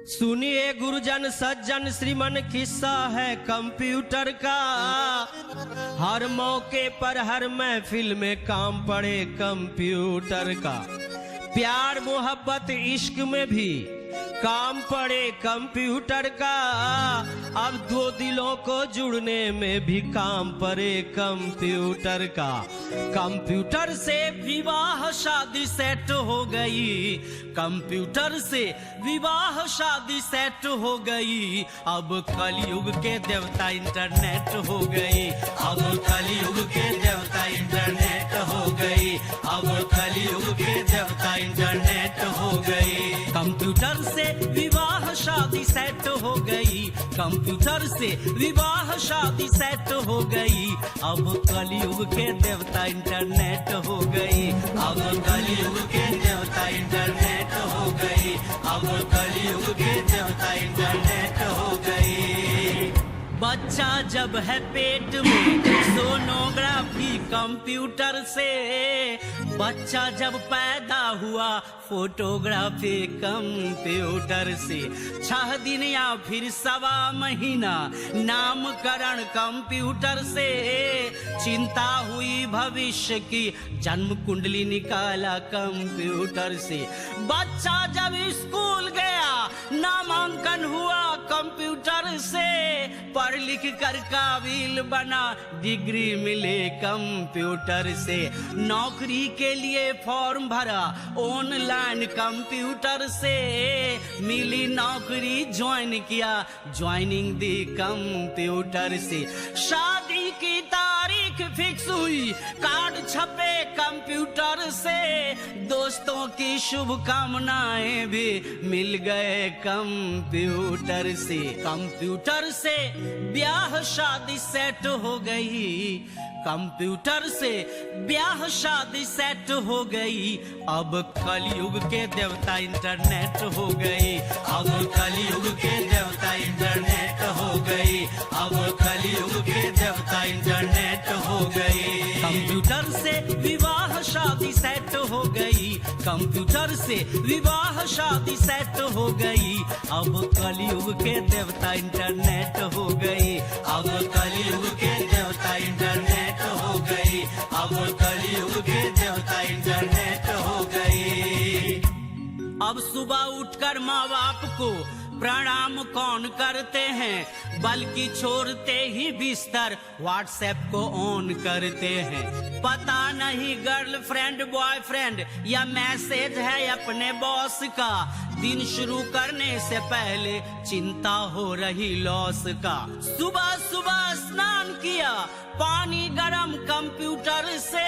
सुनिए गुरुजन सज्जन श्रीमन, किस्सा है कंप्यूटर का। हर मौके पर हर महफिल में काम पड़े कंप्यूटर का। प्यार मोहब्बत इश्क में भी काम पड़े कंप्यूटर का। अब दो दिलों को जुड़ने में भी काम पड़े कंप्यूटर का। कंप्यूटर से विवाह शादी सेट हो गई, कंप्यूटर से विवाह शादी सेट हो गई। अब कलयुग के देवता इंटरनेट हो गई, अब कलयुग के देवता इंटरनेट हो गई, अब कलयुग के देवता इंटरनेट हो गई। कंप्यूटर से विवाह शादी सेट हो गई, कंप्यूटर से विवाह शादी सेट हो गई। अब कलयुग के देवता इंटरनेट हो गई, अब कलयुग के देवता इंटरनेट हो गई, अब कलयुग के देवता इंटरनेट हो गई। बच्चा जब है पेट में सोनोग्राफी कंप्यूटर से, बच्चा जब पैदा हुआ फोटोग्राफी कंप्यूटर से। 6 दिन या फिर 1.25 महीना नामकरण कंप्यूटर से। चिंता हुई भविष्य की, जन्म कुंडली निकाला कंप्यूटर से। बच्चा जब स्कूल गया नामांकन हुआ कंप्यूटर से। पढ़ लिख कर काबिल बना डिग्री मिले कंप्यूटर से। नौकरी के लिए फॉर्म भरा ऑनलाइन कंप्यूटर से। मिली नौकरी ज्वाइन किया ज्वाइनिंग दी कंप्यूटर से। शादी की तारीख फिक्स हुई कार्ड छपे कंप्यूटर से। दोस्तों की शुभकामनाएं भी मिल गए कंप्यूटर से। कंप्यूटर से ब्याह शादी सेट हो गई, कंप्यूटर से ब्याह शादी सेट हो गई। अब कलयुग के देवता इंटरनेट हो गई, अब कलयुग के देवता इंटरनेट हो गई, अब कलयुग के देवता इंटरनेट हो गई। कंप्यूटर से विवाह शादी सेट हो गई, कंप्यूटर से विवाह शादी सेट हो गई। अब कलयुग के देवता इंटरनेट हो गई, अब कलयुग के देवता इंटरनेट हो गई, अब कलयुग के देवता इंटरनेट हो गई। अब सुबह उठकर माँ बाप को प्रणाम कौन करते हैं, बल्कि छोड़ते ही बिस्तर व्हाट्सएप को ऑन करते हैं। पता नहीं गर्लफ्रेंड बॉयफ्रेंड या मैसेज है अपने बॉस का। दिन शुरू करने से पहले चिंता हो रही लॉस का। सुबह सुबह स्नान किया पानी गरम कंप्यूटर से।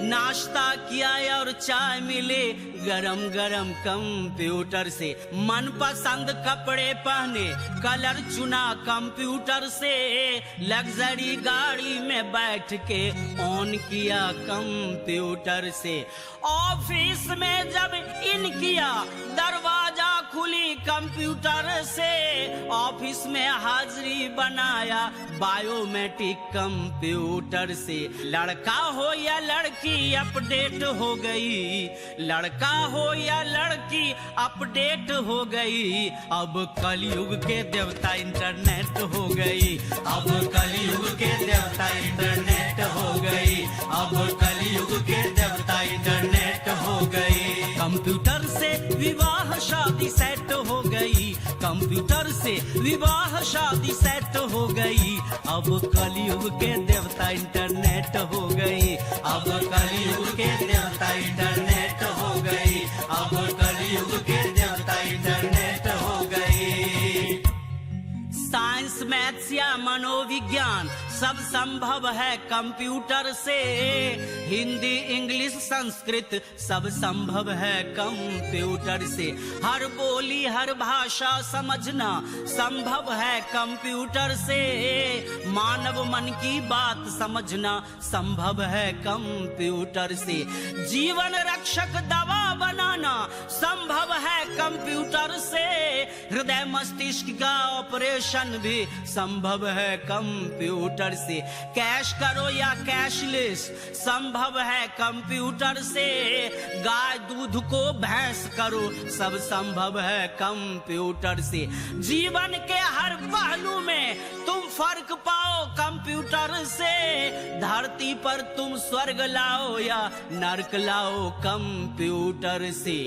नाश्ता किया और चाय मिले गरम गरम कंप्यूटर से। मनपसंद कपड़े पहने कलर चुना कंप्यूटर से। लग्जरी गाड़ी में बैठ के ऑन किया कंप्यूटर से। ऑफिस में जब इन किया दरवाजा खुली कंप्यूटर से। ऑफिस में हाजिरी बनाया बायोमेट्रिक कंप्यूटर से। लड़का हो या लड़की अपडेट हो गई, लड़का हो या लड़की अपडेट हो गई। अब कलयुग के देवता इंटरनेट हो गई, अब कलयुग के देवता इंटरनेट हो गई, अब कलयुग के देवता इंटरनेट हो गई। कंप्यूटर से विवाह शादी सेट हो गई, कंप्यूटर से विवाह शादी सेट हो गई। अब कलयुग के देवता इंटरनेट हो गई, अब कलयुग के देवता इंटरनेट हो गई, अब कलयुग के देवता इंटरनेट हो गई। साइंस मैथ्स या मनोविज्ञान सब संभव है कंप्यूटर से। हिंदी इंग्लिश संस्कृत सब संभव है कंप्यूटर से। हर बोली हर भाषा समझना संभव है कंप्यूटर से। मानव मन की बात समझना संभव है कंप्यूटर से। जीवन रक्षक दवा बनाना संभव है कंप्यूटर से, हृदय मस्तिष्क का ऑपरेशन भी संभव है कंप्यूटर से, कैश करो या कैशलेस संभव है कंप्यूटर से, गाय दूध को भैंस करो सब संभव है कंप्यूटर से, जीवन के हर पहलू में तुम फर्क पाओ कंप्यूटर से, धरती पर तुम स्वर्ग लाओ या नर्क लाओ कंप्यूटर से,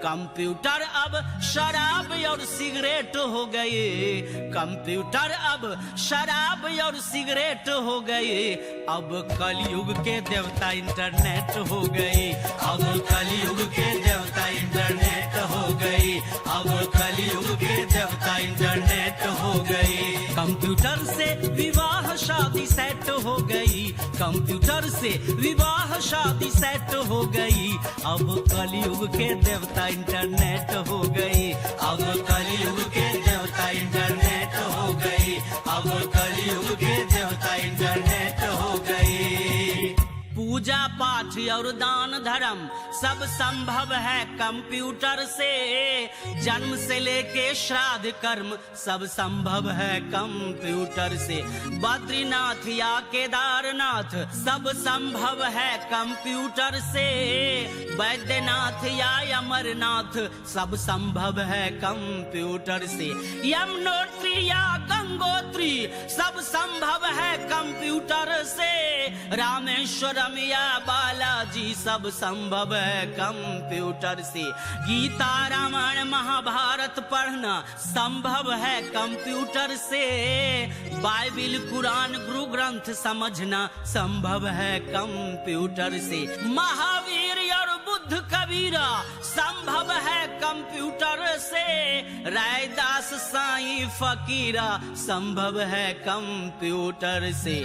कंप्यूटर अब शराब और सिगरेट हो गए, कंप्यूटर अब शराब और सिगरेट हो गए, अब कलयुग के देवता इंटरनेट हो गए, अब कलयुग के देवता इंटरनेट हो गए, अब कलयुग के देवता इंटरनेट हो गए, कंप्यूटर से विवाह शादी सेट हो गई, कंप्यूटर से विवाह शादी सेट हो गई, अब कलयुग के देवता इंटरनेट हो गई, अब कलयुग के देवता इंटरनेट हो गई, अब कलयुग के देवता इंटरनेट हो गई, पूजा पाठ और दान धर्म सब संभव है कंप्यूटर से, जन्म से लेके श्राद्ध कर्म सब संभव है कंप्यूटर से, बद्रीनाथ या केदारनाथ सब संभव है कंप्यूटर से, वैद्यनाथ या अमरनाथ सब संभव है कंप्यूटर से, यमुनोत्री या गंगोत्री सब संभव है कंप्यूटर से, रामेश्वरम या बालाजी सब संभव है कंप्यूटर से, गीता रामायण महाभारत पढ़ना संभव है कंप्यूटर से, बाइबिल कुरान गुरु ग्रंथ समझना संभव है कंप्यूटर से, महावीर और बुद्ध कबीरा संभव है कंप्यूटर से, रैदास साईं फकीरा संभव है कंप्यूटर से,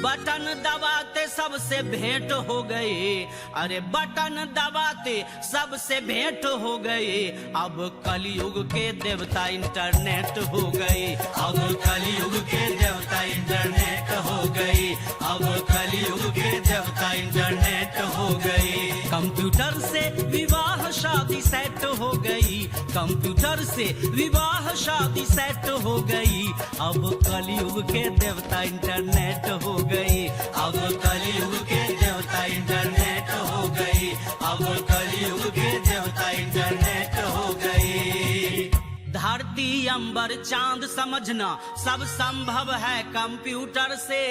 बटन दबाते सबसे भेंट हो गए, अरे बटन दबाते सबसे भेंट हो गए, अब कलयुग के देवता इंटरनेट हो गए, अब कलयुग के देवता इंटरनेट हो गए, अब कलयुग के देवता इंटरनेट हो गए, कंप्यूटर से विवाह शादी सेट हो गई, कंप्यूटर से विवाह शादी सेट हो गई, अब कलयुग के देवता इंटरनेट हो गई, अब कलयुग के देवता इंटरनेट हो गई, अब कलयुग के देवता इंटरनेट हो गई, धरती अंबर चांद समझना सब संभव है कंप्यूटर से,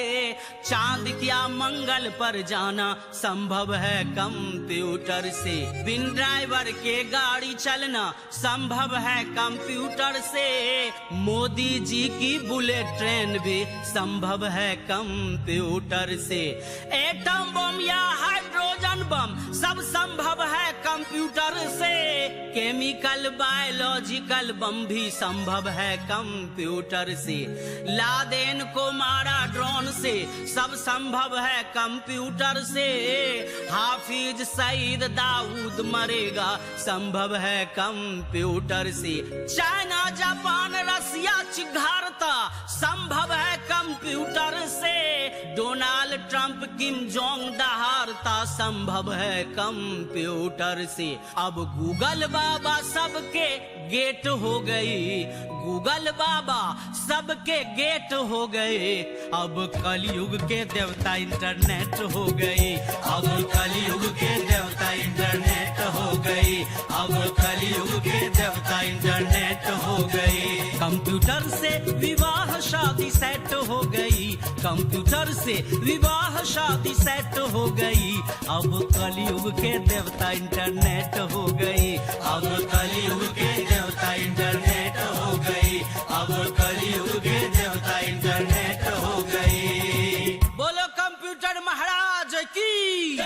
चांद क्या मंगल पर जाना संभव है कंप्यूटर से, बिन ड्राइवर के गाड़ी चलना संभव है कंप्यूटर से, मोदी जी की बुलेट ट्रेन भी संभव है कंप्यूटर से, एटम बम या हाइड्रोजन बम सब संभव है कंप्यूटर से, केमिकल बायोलॉजिकल बम भी संभव है कंप्यूटर से, लादेन को मारा ड्रोन से सब संभव है कंप्यूटर से, हाफिज सईद दाऊद मरेगा संभव है कंप्यूटर से, चाइना जापान रसिया चिघारता संभव है कंप्यूटर से, डोनाल्ड ट्रंप किम जोंग दहाड़ता संभव है कंप्यूटर से, अब गूगल बाबा सबके गेट हो गई, गूगल बाबा सबके गेट हो गए, अब कलयुग के देवता इंटरनेट हो गई, अब कलयुग के देवता इंटरनेट हो गई, अब कलयुग के देवता इंटरनेट हो गई, कंप्यूटर से विवाह शादी सेट हो गई, कंप्यूटर से विवाह शादी सेट हो गई, अब कलयुग के देवता इंटरनेट हो गई, अब कलयुग के देवता इंटरनेट हो गई, अब कलयुग के देवता इंटरनेट हो गई, बोलो कंप्यूटर महाराज की।